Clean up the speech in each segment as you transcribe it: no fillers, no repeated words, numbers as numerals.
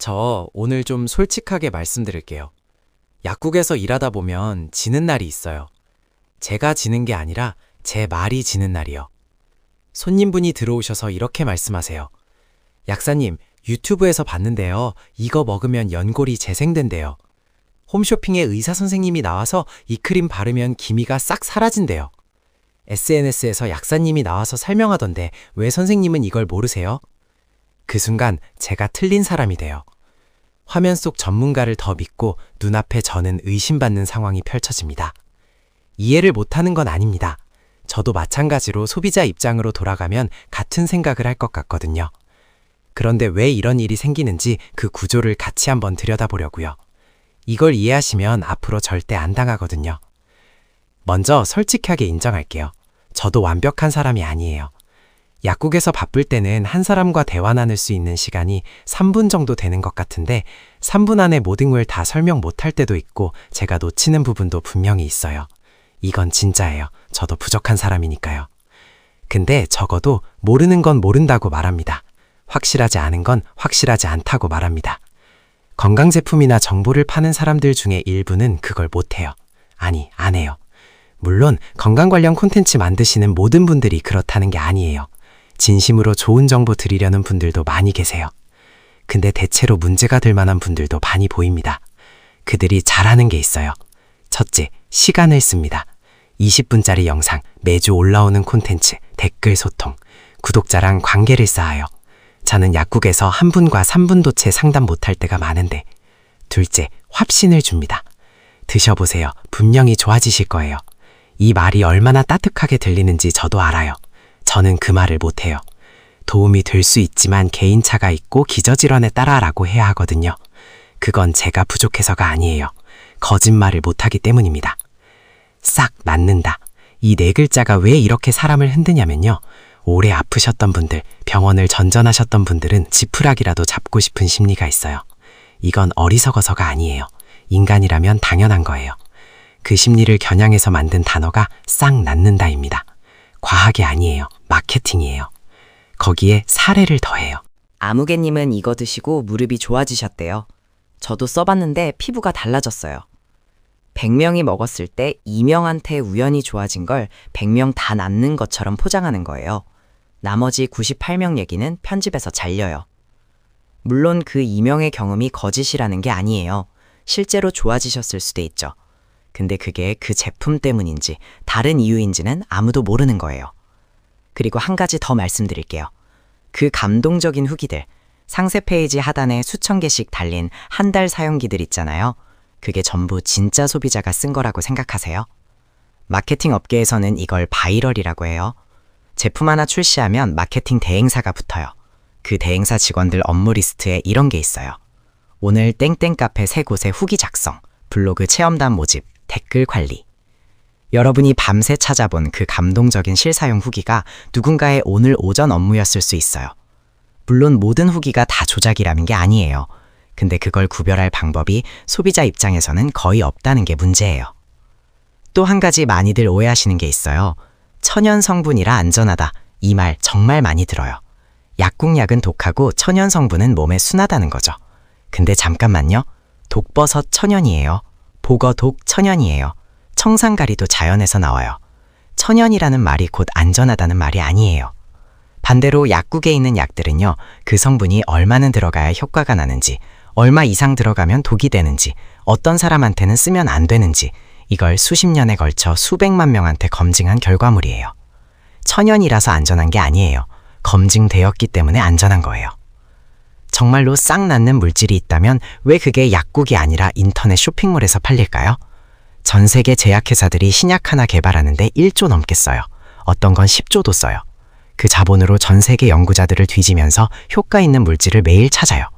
저 오늘 좀 솔직하게 말씀드릴게요. 약국에서 일하다 보면 지는 날이 있어요. 제가 지는 게 아니라 제 말이 지는 날이요. 손님분이 들어오셔서 이렇게 말씀하세요. 약사님, 유튜브에서 봤는데요. 이거 먹으면 연골이 재생된대요. 홈쇼핑에 의사 선생님이 나와서 이 크림 바르면 기미가 싹 사라진대요. SNS에서 약사님이 나와서 설명하던데 왜 선생님은 이걸 모르세요? 그 순간 제가 틀린 사람이 돼요. 화면 속 전문가를 더 믿고 눈앞에 저는 의심받는 상황이 펼쳐집니다. 이해를 못하는 건 아닙니다. 저도 마찬가지로 소비자 입장으로 돌아가면 같은 생각을 할 것 같거든요. 그런데 왜 이런 일이 생기는지 그 구조를 같이 한번 들여다보려고요. 이걸 이해하시면 앞으로 절대 안 당하거든요. 먼저 솔직하게 인정할게요. 저도 완벽한 사람이 아니에요. 약국에서 바쁠 때는 한 사람과 대화 나눌 수 있는 시간이 3분 정도 되는 것 같은데 3분 안에 모든 걸 다 설명 못할 때도 있고 제가 놓치는 부분도 분명히 있어요. 이건 진짜예요. 저도 부족한 사람이니까요. 근데 적어도 모르는 건 모른다고 말합니다. 확실하지 않은 건 확실하지 않다고 말합니다. 건강제품이나 정보를 파는 사람들 중에 일부는 그걸 못해요. 아니, 안 해요. 물론 건강 관련 콘텐츠 만드시는 모든 분들이 그렇다는 게 아니에요. 진심으로 좋은 정보 드리려는 분들도 많이 계세요. 근데 대체로 문제가 될 만한 분들도 많이 보입니다. 그들이 잘하는 게 있어요. 첫째, 시간을 씁니다. 20분짜리 영상, 매주 올라오는 콘텐츠, 댓글 소통, 구독자랑 관계를 쌓아요. 저는 약국에서 한 분과 3분도 채 상담 못할 때가 많은데. 둘째, 확신을 줍니다. 드셔보세요. 분명히 좋아지실 거예요. 이 말이 얼마나 따뜻하게 들리는지 저도 알아요. 저는 그 말을 못해요. 도움이 될 수 있지만 개인차가 있고 기저질환에 따라라고 해야 하거든요. 그건 제가 부족해서가 아니에요. 거짓말을 못하기 때문입니다. 싹 낫는다. 이 네 글자가 왜 이렇게 사람을 흔드냐면요. 오래 아프셨던 분들, 병원을 전전하셨던 분들은 지푸라기라도 잡고 싶은 심리가 있어요. 이건 어리석어서가 아니에요. 인간이라면 당연한 거예요. 그 심리를 겨냥해서 만든 단어가 싹 낫는다입니다. 과학이 아니에요. 마케팅이에요. 거기에 사례를 더해요. 아무개님은 이거 드시고 무릎이 좋아지셨대요. 저도 써봤는데 피부가 달라졌어요. 100명이 먹었을 때 2명한테 우연히 좋아진 걸 100명 다 낫는 것처럼 포장하는 거예요. 나머지 98명 얘기는 편집에서 잘려요. 물론 그 2명의 경험이 거짓이라는 게 아니에요. 실제로 좋아지셨을 수도 있죠. 근데 그게 그 제품 때문인지 다른 이유인지는 아무도 모르는 거예요. 그리고 한 가지 더 말씀드릴게요. 그 감동적인 후기들, 상세 페이지 하단에 수천 개씩 달린 한 달 사용기들 있잖아요. 그게 전부 진짜 소비자가 쓴 거라고 생각하세요? 마케팅 업계에서는 이걸 바이럴이라고 해요. 제품 하나 출시하면 마케팅 대행사가 붙어요. 그 대행사 직원들 업무 리스트에 이런 게 있어요. 오늘 땡땡 카페 3곳의 후기 작성, 블로그 체험단 모집, 댓글 관리. 여러분이 밤새 찾아본 그 감동적인 실사용 후기가 누군가의 오늘 오전 업무였을 수 있어요. 물론 모든 후기가 다 조작이라는 게 아니에요. 근데 그걸 구별할 방법이 소비자 입장에서는 거의 없다는 게 문제예요. 또 한 가지 많이들 오해하시는 게 있어요. 천연 성분이라 안전하다. 이 말 정말 많이 들어요. 약국약은 독하고 천연 성분은 몸에 순하다는 거죠. 근데 잠깐만요. 독버섯 천연이에요. 복어독 천연이에요. 청산가리도 자연에서 나와요. 천연이라는 말이 곧 안전하다는 말이 아니에요. 반대로 약국에 있는 약들은요. 그 성분이 얼마는 들어가야 효과가 나는지, 얼마 이상 들어가면 독이 되는지, 어떤 사람한테는 쓰면 안 되는지 이걸 수십 년에 걸쳐 수백만 명한테 검증한 결과물이에요. 천연이라서 안전한 게 아니에요. 검증되었기 때문에 안전한 거예요. 정말로 싹 낫는 물질이 있다면 왜 그게 약국이 아니라 인터넷 쇼핑몰에서 팔릴까요? 전 세계 제약회사들이 신약 하나 개발하는데 1조 넘게 써요. 어떤 건 10조도 써요. 그 자본으로 전 세계 연구자들을 뒤지면서 효과 있는 물질을 매일 찾아요.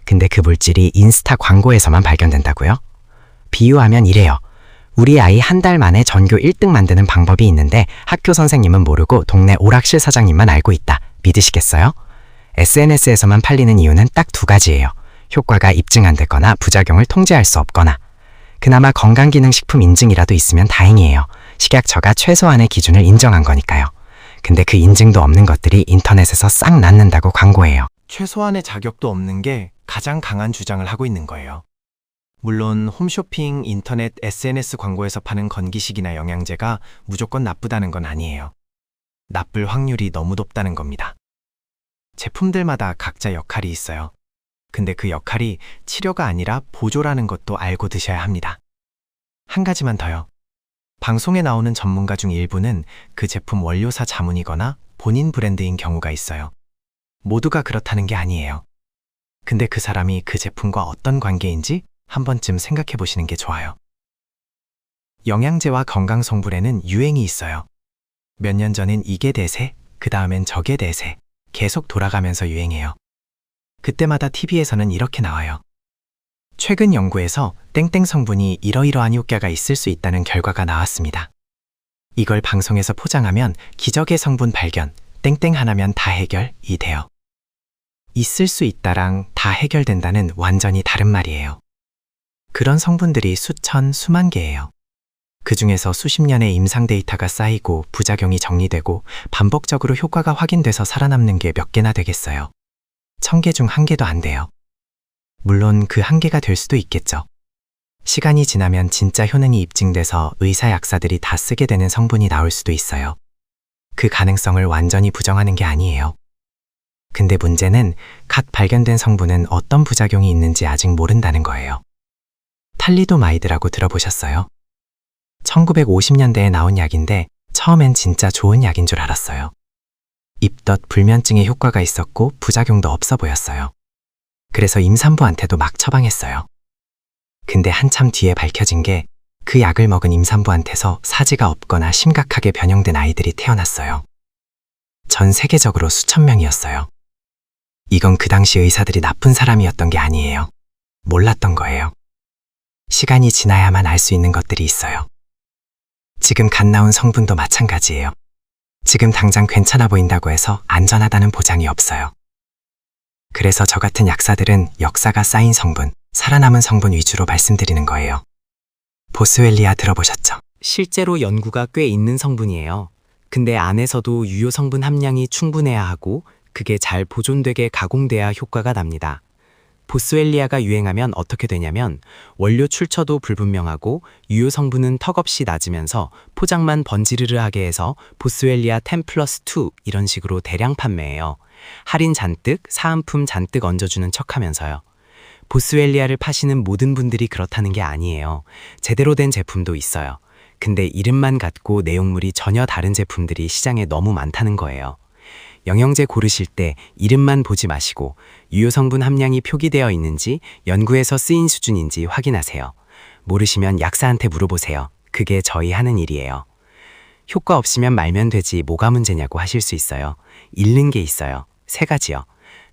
근데 그 물질이 인스타 광고에서만 발견된다고요? 비유하면 이래요. 우리 아이 한 달 만에 전교 1등 만드는 방법이 있는데 학교 선생님은 모르고 동네 오락실 사장님만 알고 있다. 믿으시겠어요? SNS에서만 팔리는 이유는 딱 2가지예요. 효과가 입증 안 됐거나 부작용을 통제할 수 없거나. 그나마 건강기능식품 인증이라도 있으면 다행이에요. 식약처가 최소한의 기준을 인정한 거니까요. 근데 그 인증도 없는 것들이 인터넷에서 싹 낫는다고 광고해요. 최소한의 자격도 없는 게 가장 강한 주장을 하고 있는 거예요. 물론 홈쇼핑, 인터넷, SNS 광고에서 파는 건기식이나 영양제가 무조건 나쁘다는 건 아니에요. 나쁠 확률이 너무 높다는 겁니다. 제품들마다 각자 역할이 있어요. 근데 그 역할이 치료가 아니라 보조라는 것도 알고 드셔야 합니다. 한 가지만 더요. 방송에 나오는 전문가 중 일부는 그 제품 원료사 자문이거나 본인 브랜드인 경우가 있어요. 모두가 그렇다는 게 아니에요. 근데 그 사람이 그 제품과 어떤 관계인지 한 번쯤 생각해 보시는 게 좋아요. 영양제와 건강 성분에는 유행이 있어요. 몇 년 전엔 이게 대세, 그 다음엔 저게 대세, 계속 돌아가면서 유행해요. 그때마다 TV에서는 이렇게 나와요. 최근 연구에서 땡땡 성분이 이러이러한 효과가 있을 수 있다는 결과가 나왔습니다. 이걸 방송에서 포장하면 기적의 성분 발견, 땡땡 하나면 다 해결이 돼요. 있을 수 있다랑 다 해결된다는 완전히 다른 말이에요. 그런 성분들이 수천, 수만 개예요. 그 중에서 수십 년의 임상 데이터가 쌓이고 부작용이 정리되고 반복적으로 효과가 확인돼서 살아남는 게 몇 개나 되겠어요. 1000개 중 1개도 안 돼요. 물론 그 1개가 될 수도 있겠죠. 시간이 지나면 진짜 효능이 입증돼서 의사 약사들이 다 쓰게 되는 성분이 나올 수도 있어요. 그 가능성을 완전히 부정하는 게 아니에요. 근데 문제는 각 발견된 성분은 어떤 부작용이 있는지 아직 모른다는 거예요. 탈리도마이드라고 들어보셨어요? 1950년대에 나온 약인데 처음엔 진짜 좋은 약인 줄 알았어요. 입덧 불면증에 효과가 있었고 부작용도 없어 보였어요. 그래서 임산부한테도 막 처방했어요. 근데 한참 뒤에 밝혀진 게 그 약을 먹은 임산부한테서 사지가 없거나 심각하게 변형된 아이들이 태어났어요. 전 세계적으로 수천 명이었어요. 이건 그 당시 의사들이 나쁜 사람이었던 게 아니에요. 몰랐던 거예요. 시간이 지나야만 알 수 있는 것들이 있어요. 지금 갓 나온 성분도 마찬가지예요. 지금 당장 괜찮아 보인다고 해서 안전하다는 보장이 없어요. 그래서 저 같은 약사들은 역사가 쌓인 성분, 살아남은 성분 위주로 말씀드리는 거예요. 보스웰리아 들어보셨죠? 실제로 연구가 꽤 있는 성분이에요. 근데 안에서도 유효 성분 함량이 충분해야 하고 그게 잘 보존되게 가공돼야 효과가 납니다. 보스웰리아가 유행하면 어떻게 되냐면 원료 출처도 불분명하고 유효 성분은 턱없이 낮으면서 포장만 번지르르하게 해서 보스웰리아 10+2 이런 식으로 대량 판매해요. 할인 잔뜩, 사은품 잔뜩 얹어주는 척하면서요. 보스웰리아를 파시는 모든 분들이 그렇다는 게 아니에요. 제대로 된 제품도 있어요. 근데 이름만 같고 내용물이 전혀 다른 제품들이 시장에 너무 많다는 거예요. 영양제 고르실 때 이름만 보지 마시고 유효 성분 함량이 표기되어 있는지 연구에서 쓰인 수준인지 확인하세요. 모르시면 약사한테 물어보세요. 그게 저희 하는 일이에요. 효과 없으면 말면 되지 뭐가 문제냐고 하실 수 있어요. 잃는 게 있어요. 3가지요.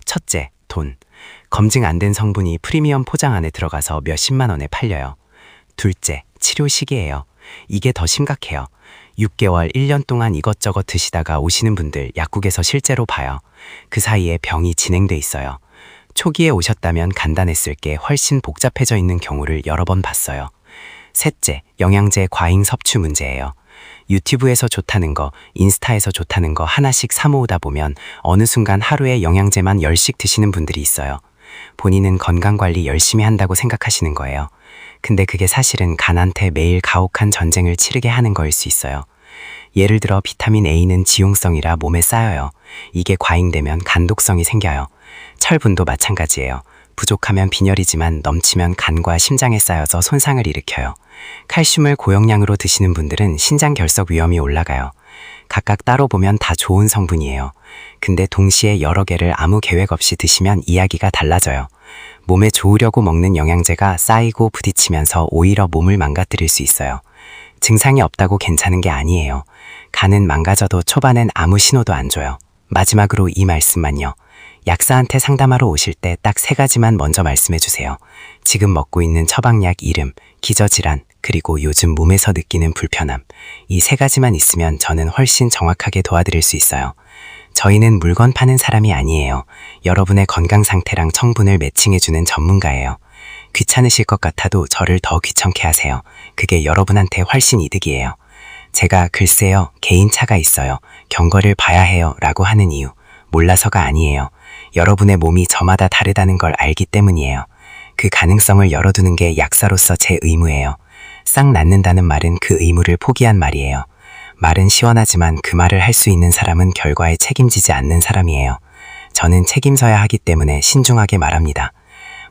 첫째, 돈. 검증 안 된 성분이 프리미엄 포장 안에 들어가서 몇십만 원에 팔려요. 둘째, 치료 시기예요. 이게 더 심각해요. 6개월, 1년 동안 이것저것 드시다가 오시는 분들 약국에서 실제로 봐요. 그 사이에 병이 진행돼 있어요. 초기에 오셨다면 간단했을 게 훨씬 복잡해져 있는 경우를 여러 번 봤어요. 셋째, 영양제 과잉 섭취 문제예요. 유튜브에서 좋다는 거, 인스타에서 좋다는 거 하나씩 사 모으다 보면 어느 순간 하루에 영양제만 10씩 드시는 분들이 있어요. 본인은 건강관리 열심히 한다고 생각하시는 거예요. 근데 그게 사실은 간한테 매일 가혹한 전쟁을 치르게 하는 거일 수 있어요. 예를 들어 비타민 A는 지용성이라 몸에 쌓여요. 이게 과잉되면 간독성이 생겨요. 철분도 마찬가지예요. 부족하면 빈혈이지만 넘치면 간과 심장에 쌓여서 손상을 일으켜요. 칼슘을 고용량으로 드시는 분들은 신장 결석 위험이 올라가요. 각각 따로 보면 다 좋은 성분이에요. 근데 동시에 여러 개를 아무 계획 없이 드시면 이야기가 달라져요. 몸에 좋으려고 먹는 영양제가 쌓이고 부딪히면서 오히려 몸을 망가뜨릴 수 있어요. 증상이 없다고 괜찮은 게 아니에요. 간은 망가져도 초반엔 아무 신호도 안 줘요. 마지막으로 이 말씀만요. 약사한테 상담하러 오실 때 딱 3가지만 먼저 말씀해 주세요. 지금 먹고 있는 처방약 이름, 기저질환, 그리고 요즘 몸에서 느끼는 불편함. 이 3가지만 있으면 저는 훨씬 정확하게 도와드릴 수 있어요. 저희는 물건 파는 사람이 아니에요. 여러분의 건강 상태랑 성분을 매칭해주는 전문가예요. 귀찮으실 것 같아도 저를 더 귀찮게 하세요. 그게 여러분한테 훨씬 이득이에요. 제가 글쎄요, 개인차가 있어요. 경과를 봐야 해요 라고 하는 이유. 몰라서가 아니에요. 여러분의 몸이 저마다 다르다는 걸 알기 때문이에요. 그 가능성을 열어두는 게 약사로서 제 의무예요. 싹 낫는다는 말은 그 의무를 포기한 말이에요. 말은 시원하지만 그 말을 할 수 있는 사람은 결과에 책임지지 않는 사람이에요. 저는 책임져야 하기 때문에 신중하게 말합니다.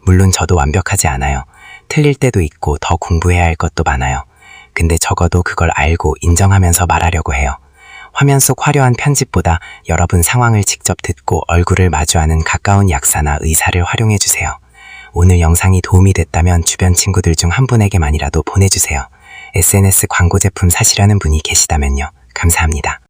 물론 저도 완벽하지 않아요. 틀릴 때도 있고 더 공부해야 할 것도 많아요. 근데 적어도 그걸 알고 인정하면서 말하려고 해요. 화면 속 화려한 편집보다 여러분 상황을 직접 듣고 얼굴을 마주하는 가까운 약사나 의사를 활용해 주세요. 오늘 영상이 도움이 됐다면 주변 친구들 중 한 분에게만이라도 보내주세요. SNS 광고 제품 사시려는 분이 계시다면요. 감사합니다.